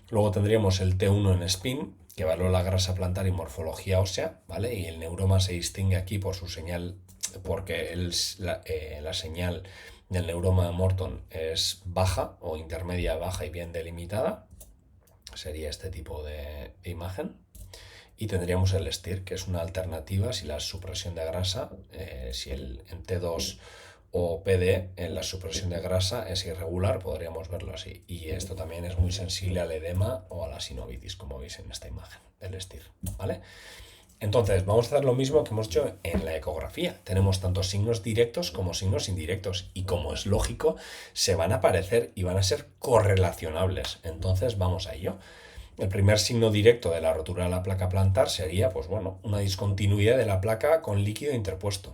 Luego tendríamos el T1 en SPIN, que valora la grasa plantar y morfología ósea, ¿vale? Y el neuroma se distingue aquí por su señal, porque la señal del neuroma de Morton es baja o intermedia baja y bien delimitada. Sería este tipo de imagen. Y tendríamos el STIR, que es una alternativa si la supresión de grasa, si en T2 o PD en la supresión de grasa es irregular, podríamos verlo así. Y esto también es muy sensible al edema o a la sinovitis, como veis en esta imagen del STIR, ¿vale? Entonces, vamos a hacer lo mismo que hemos hecho en la ecografía. Tenemos tanto signos directos como signos indirectos y, como es lógico, se van a aparecer y van a ser correlacionables. Entonces, vamos a ello. El primer signo directo de la rotura de la placa plantar sería, pues bueno, una discontinuidad de la placa con líquido interpuesto.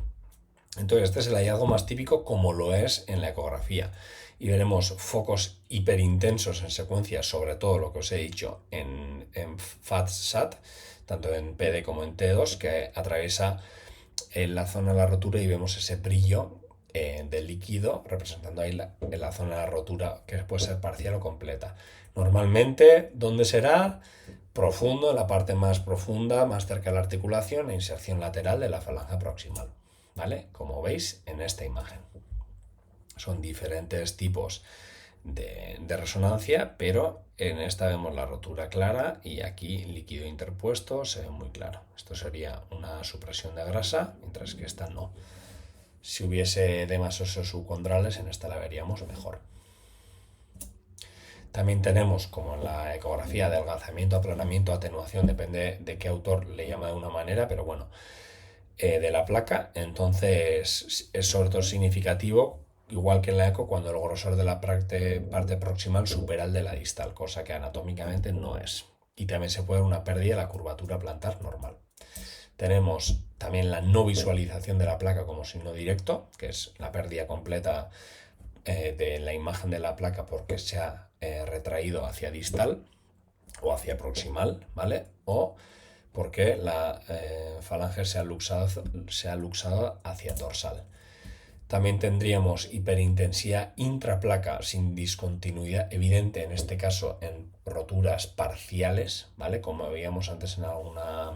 Entonces, este es el hallazgo más típico, como lo es en la ecografía. Y veremos focos hiperintensos en secuencia, sobre todo lo que os he dicho en FAT-SAT, tanto en PD como en T2, que atraviesa la zona de la rotura y vemos ese brillo del líquido representando ahí la zona de la rotura, que puede ser parcial o completa. Normalmente, ¿dónde será? Profundo, en la parte más profunda, más cerca de la articulación e inserción lateral de la falange proximal, ¿vale? Como veis en esta imagen. Son diferentes tipos de resonancia, pero en esta vemos la rotura clara y aquí líquido interpuesto se ve muy claro. Esto sería una supresión de grasa, mientras que esta no. Si hubiese edemas óseos subcondrales, en esta la veríamos mejor. También tenemos, como en la ecografía, adelgazamiento, aplanamiento, atenuación, depende de qué autor le llama de una manera, pero bueno, de la placa. Entonces es sobre todo significativo, igual que en la eco, cuando el grosor de la parte proximal supera el de la distal, cosa que anatómicamente no es. Y también se puede ver una pérdida de la curvatura plantar normal. Tenemos también la no visualización de la placa como signo directo, que es la pérdida completa de la imagen de la placa porque se ha retraído hacia distal o hacia proximal, ¿vale? O porque la falange se ha luxado hacia dorsal. También tendríamos hiperintensidad intraplaca sin discontinuidad evidente, en este caso en roturas parciales, ¿vale? Como veíamos antes en alguna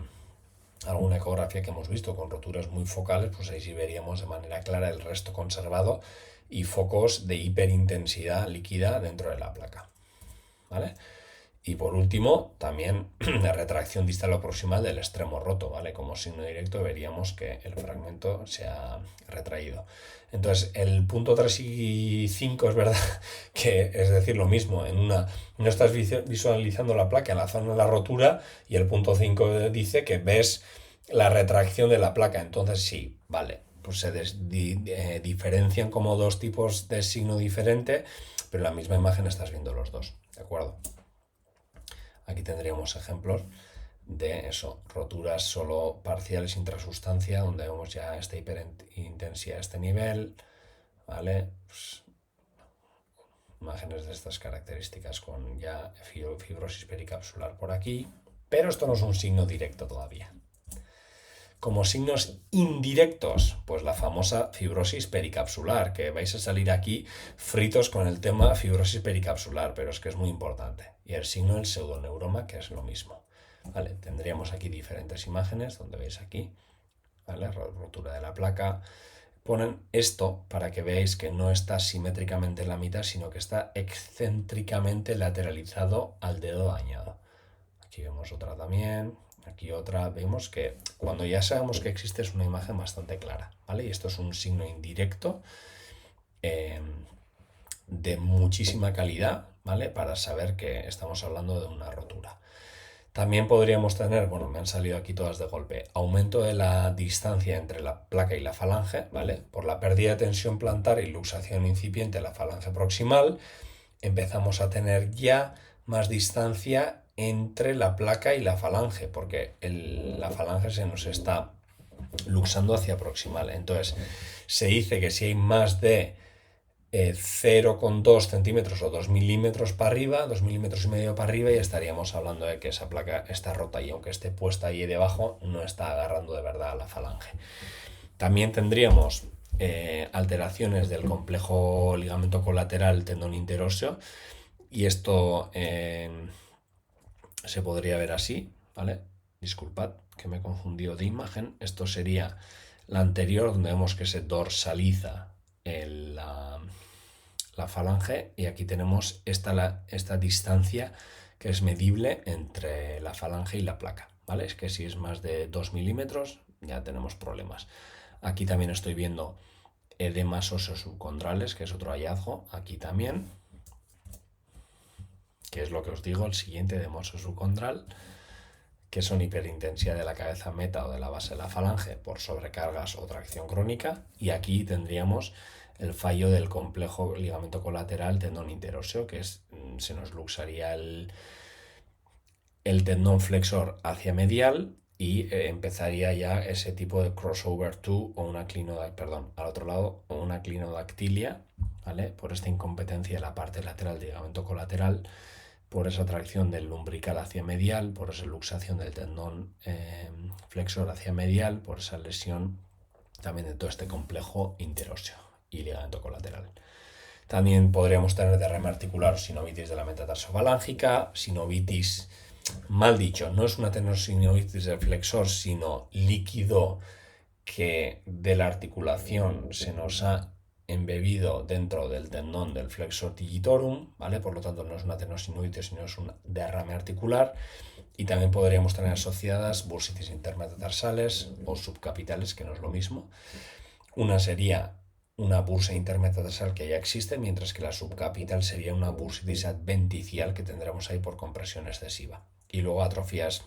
ecografía que hemos visto con roturas muy focales, pues ahí sí veríamos de manera clara el resto conservado y focos de hiperintensidad líquida dentro de la placa. ¿vale? Y por último, también la retracción distal o proximal del extremo roto, ¿vale? Como signo directo veríamos que el fragmento se ha retraído. Entonces, el punto 3 y 5 es verdad que es decir lo mismo, no estás visualizando la placa en la zona de la rotura y el punto 5 dice que ves la retracción de la placa. Entonces, sí, vale, pues se diferencian como dos tipos de signo diferente, pero en la misma imagen estás viendo los dos, ¿de acuerdo? Aquí tendríamos ejemplos de eso, roturas solo parciales intrasustancia, donde vemos ya esta hiperintensidad a este nivel, ¿vale? Pues, imágenes de estas características con ya fibrosis pericapsular por aquí, pero esto no es un signo directo todavía. Como signos indirectos, pues la famosa fibrosis pericapsular, que vais a salir aquí fritos con el tema fibrosis pericapsular, pero es que es muy importante. Y el signo del pseudoneuroma, que es lo mismo. ¿Vale? Tendríamos aquí diferentes imágenes, donde veis aquí, ¿vale? Rotura de la placa. Ponen esto para que veáis que no está simétricamente en la mitad, sino que está excéntricamente lateralizado al dedo dañado. Aquí vemos otra también, aquí otra. Vemos que cuando ya sabemos que existe es una imagen bastante clara, ¿vale? Y esto es un signo indirecto de muchísima calidad, ¿vale? Para saber que estamos hablando de una rotura. También podríamos tener, bueno, me han salido aquí todas de golpe, aumento de la distancia entre la placa y la falange, ¿vale? Por la pérdida de tensión plantar y luxación incipiente de la falange proximal, empezamos a tener ya más distancia entre la placa y la falange, porque la falange se nos está luxando hacia proximal. Entonces, se dice que si hay más de 0,2 centímetros o 2 milímetros para arriba, 2 milímetros y medio para arriba, y estaríamos hablando de que esa placa está rota y aunque esté puesta ahí debajo, no está agarrando de verdad a la falange. También tendríamos alteraciones del complejo ligamento colateral tendón interóseo, y esto se podría ver así, ¿vale? Disculpad que me he confundido de imagen. Esto sería la anterior, donde vemos que se dorsaliza la falange, y aquí tenemos esta distancia que es medible entre la falange y la placa, ¿vale? Es que si es más de 2 milímetros ya tenemos problemas. Aquí también estoy viendo edemas óseos subcondrales, que es otro hallazgo, aquí también, que es lo que os digo, el siguiente edema óseo subcondral, que son hiperintensidad de la cabeza meta o de la base de la falange por sobrecargas o tracción crónica, y aquí tendríamos el fallo del complejo ligamento colateral tendón interóseo, que se nos luxaría el tendón flexor hacia medial y empezaría ya ese tipo de crossover to o una al otro lado, o una clinodactilia, ¿vale? Por esta incompetencia de la parte lateral del ligamento colateral, por esa tracción del lumbrical hacia medial, por esa luxación del tendón flexor hacia medial, por esa lesión también de todo este complejo interóseo y ligamento colateral. También podríamos tener derrame articular o sinovitis de la metatarsofalangica, sinovitis, mal dicho, no es una tenosinovitis del flexor, sino líquido que de la articulación se nos ha embebido dentro del tendón del flexor digitorum, ¿vale? Por lo tanto no es una tenosinovitis, sino es un derrame articular. Y también podríamos tener asociadas bursitis intermetatarsales o subcapitales, que no es lo mismo. Una sería una bursa intermetatarsal que ya existe, mientras que la subcapital sería una bursitis adventicial que tendremos ahí por compresión excesiva. Y luego atrofias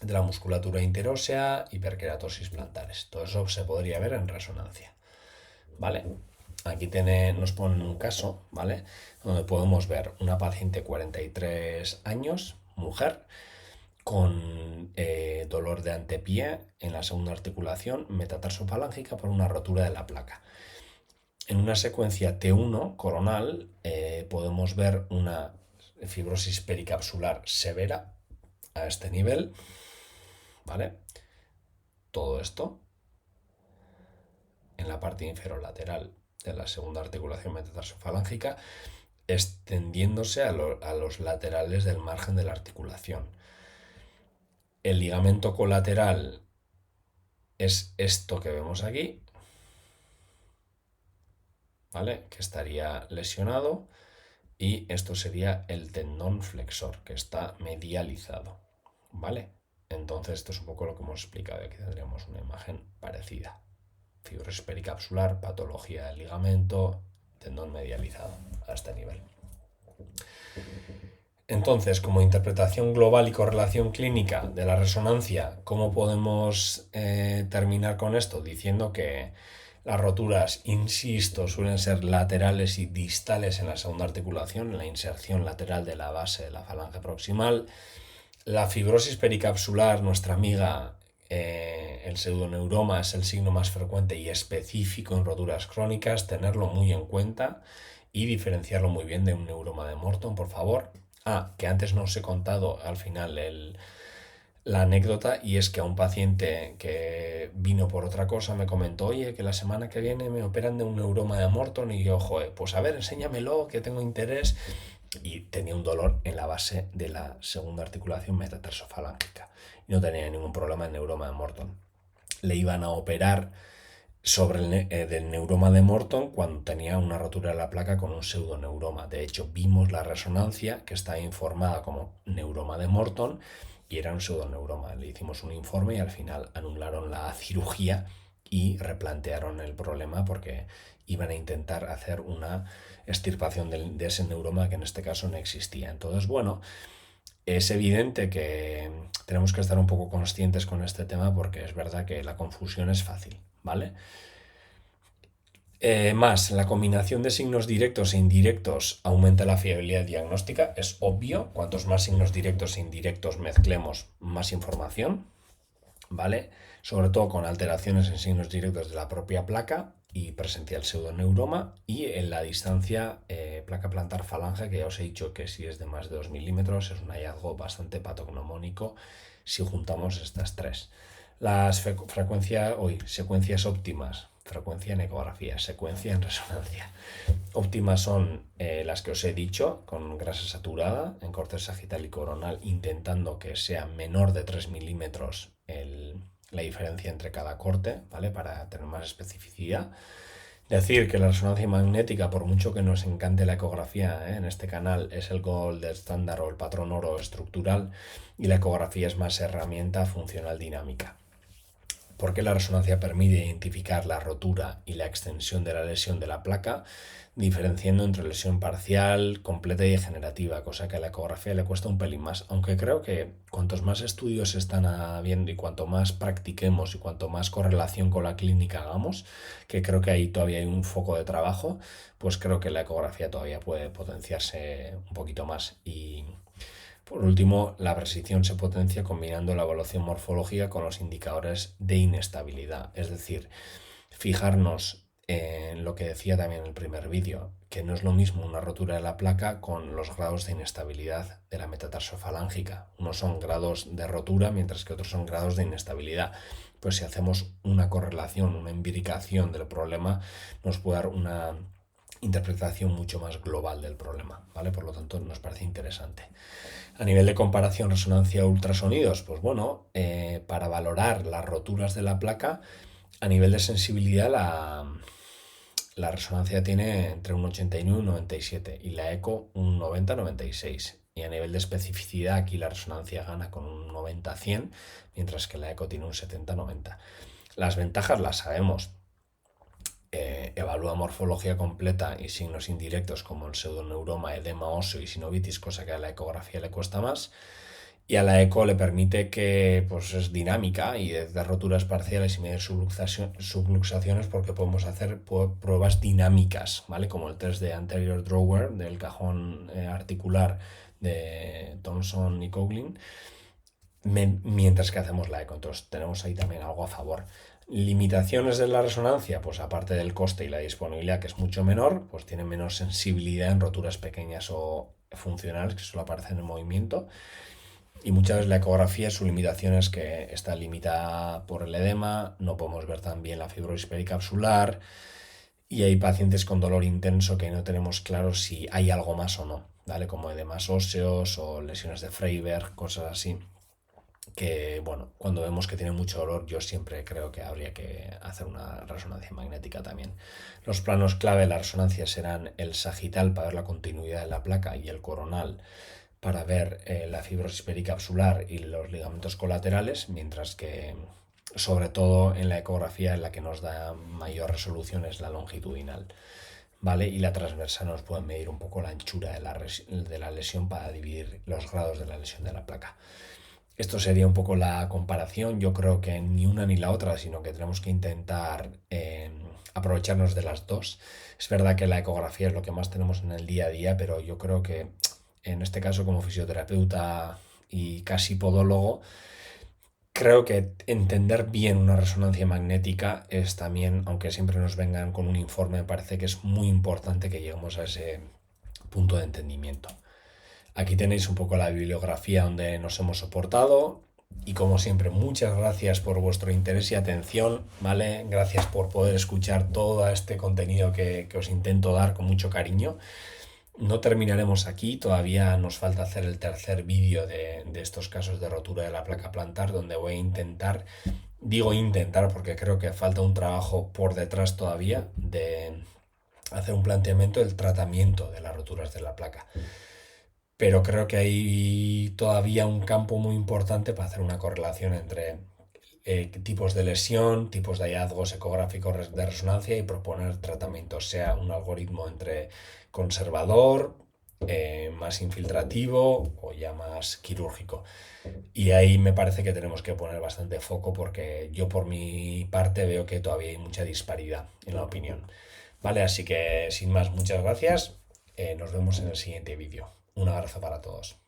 de la musculatura interósea, hiperkeratosis plantares. Todo eso se podría ver en resonancia, ¿vale? Aquí nos ponen un caso, ¿vale? Donde podemos ver una paciente 43 años, mujer, con dolor de antepié en la segunda articulación metatarsofalágica por una rotura de la placa. En una secuencia T1 coronal podemos ver una fibrosis pericapsular severa a este nivel, ¿vale? Todo esto en la parte inferolateral de la segunda articulación metatarsofalágica, extendiéndose a los laterales del margen de la articulación. El ligamento colateral es esto que vemos aquí, ¿vale? Que estaría lesionado. y esto sería el tendón flexor, que está medializado, ¿vale? Entonces esto es un poco lo que hemos explicado. Aquí tendríamos una imagen parecida. Fibrosis pericapsular, patología del ligamento, tendón medializado a este nivel. Entonces, como interpretación global y correlación clínica de la resonancia, ¿cómo podemos terminar con esto? Diciendo que las roturas, insisto, suelen ser laterales y distales en la segunda articulación, en la inserción lateral de la base de la falange proximal. La fibrosis pericapsular, nuestra amiga, el pseudoneuroma, es el signo más frecuente y específico en roturas crónicas, tenerlo muy en cuenta y diferenciarlo muy bien de un neuroma de Morton, por favor. Que antes no os he contado al final la anécdota, y es que a un paciente que vino por otra cosa me comentó, oye, que la semana que viene me operan de un neuroma de Morton, y yo, joder, pues a ver, enséñamelo, que tengo interés. Y tenía un dolor en la base de la segunda articulación metatarsofalángica y no tenía ningún problema en neuroma de Morton. Le iban a operar sobre del neuroma de Morton cuando tenía una rotura de la placa con un pseudoneuroma. De hecho, vimos la resonancia que está informada como neuroma de Morton y era un pseudoneuroma. Le hicimos un informe y al final anularon la cirugía y replantearon el problema porque iban a intentar hacer una extirpación de ese neuroma que en este caso no existía. Entonces, bueno, es evidente que tenemos que estar un poco conscientes con este tema porque es verdad que la confusión es fácil, ¿vale? Más, la combinación de signos directos e indirectos aumenta la fiabilidad diagnóstica, es obvio. Cuantos más signos directos e indirectos mezclemos, más información, ¿vale? Sobre todo con alteraciones en signos directos de la propia placa y presencia el pseudoneuroma, y en la distancia placa plantar falange, que ya os he dicho que si es de más de 2 milímetros es un hallazgo bastante patognomónico si juntamos estas tres. Las secuencias óptimas, frecuencia en ecografía, secuencia en resonancia. Óptimas son las que os he dicho, con grasa saturada en corte sagital y coronal, intentando que sea menor de 3 milímetros la diferencia entre cada corte, ¿vale? Para tener más especificidad. Decir que la resonancia magnética, por mucho que nos encante la ecografía en este canal, es el gold estándar o el patrón oro estructural, y la ecografía es más herramienta funcional dinámica. Porque la resonancia permite identificar la rotura y la extensión de la lesión de la placa, diferenciando entre lesión parcial, completa y degenerativa, cosa que a la ecografía le cuesta un pelín más, aunque creo que cuantos más estudios se están habiendo y cuanto más practiquemos y cuanto más correlación con la clínica hagamos, que creo que ahí todavía hay un foco de trabajo, pues creo que la ecografía todavía puede potenciarse un poquito más. Y por último, la precisión se potencia combinando la evaluación morfológica con los indicadores de inestabilidad. Es decir, fijarnos en lo que decía también en el primer vídeo, que no es lo mismo una rotura de la placa con los grados de inestabilidad de la metatarsofalángicas. Unos son grados de rotura, mientras que otros son grados de inestabilidad. Pues si hacemos una correlación, una empiricación del problema, nos puede dar una interpretación mucho más global del problema, ¿vale? Por lo tanto, nos parece interesante. A nivel de comparación resonancia-ultrasonidos, pues bueno, para valorar las roturas de la placa, a nivel de sensibilidad la resonancia tiene entre un 89 y un 97 y la eco un 90-96. Y a nivel de especificidad aquí la resonancia gana con un 90-100, mientras que la eco tiene un 70-90. Las ventajas las sabemos. Evalúa morfología completa y signos indirectos como el pseudoneuroma, edema óseo y sinovitis, cosa que a la ecografía le cuesta más. Y a la eco le permite que pues, es dinámica y de roturas parciales y medir subluxaciones, porque podemos hacer pruebas dinámicas, ¿vale? Como el test de anterior drawer del cajón articular de Thompson y Coughlin, mientras que hacemos la eco. Entonces tenemos ahí también algo a favor. Limitaciones de la resonancia, pues aparte del coste y la disponibilidad, que es mucho menor, pues tiene menos sensibilidad en roturas pequeñas o funcionales que solo aparecen en movimiento. Y muchas veces la ecografía, su limitación es que está limitada por el edema, no podemos ver tan bien la fibrosis pericapsular, y hay pacientes con dolor intenso que no tenemos claro si hay algo más o no, ¿vale? Como edemas óseos o lesiones de Freiberg, cosas así. que, bueno, cuando vemos que tiene mucho dolor, yo siempre creo que habría que hacer una resonancia magnética también. Los planos clave de la resonancia serán el sagital para ver la continuidad de la placa y el coronal para ver la fibrosis pericapsular y los ligamentos colaterales, mientras que sobre todo en la ecografía en la que nos da mayor resolución es la longitudinal. ¿Vale? Y la transversal nos puede medir un poco la anchura de la lesión para dividir los grados de la lesión de la placa. Esto sería un poco la comparación. Yo creo que ni una ni la otra, sino que tenemos que intentar aprovecharnos de las dos. Es verdad que la ecografía es lo que más tenemos en el día a día, pero yo creo que en este caso como fisioterapeuta y casi podólogo, creo que entender bien una resonancia magnética es también, aunque siempre nos vengan con un informe, me parece que es muy importante que lleguemos a ese punto de entendimiento. Aquí tenéis un poco la bibliografía donde nos hemos soportado y como siempre muchas gracias por vuestro interés y atención, ¿vale? Gracias por poder escuchar todo este contenido que os intento dar con mucho cariño. No terminaremos aquí, todavía nos falta hacer el tercer vídeo de estos casos de rotura de la placa plantar, donde voy a intentar, digo intentar porque creo que falta un trabajo por detrás todavía de hacer un planteamiento del tratamiento de las roturas de la placa. Pero creo que hay todavía un campo muy importante para hacer una correlación entre tipos de lesión, tipos de hallazgos ecográficos de resonancia y proponer tratamientos, sea un algoritmo entre conservador, más infiltrativo o ya más quirúrgico. Y ahí me parece que tenemos que poner bastante foco porque yo por mi parte veo que todavía hay mucha disparidad en la opinión. Vale, así que sin más, muchas gracias. Nos vemos en el siguiente vídeo. Un abrazo para todos.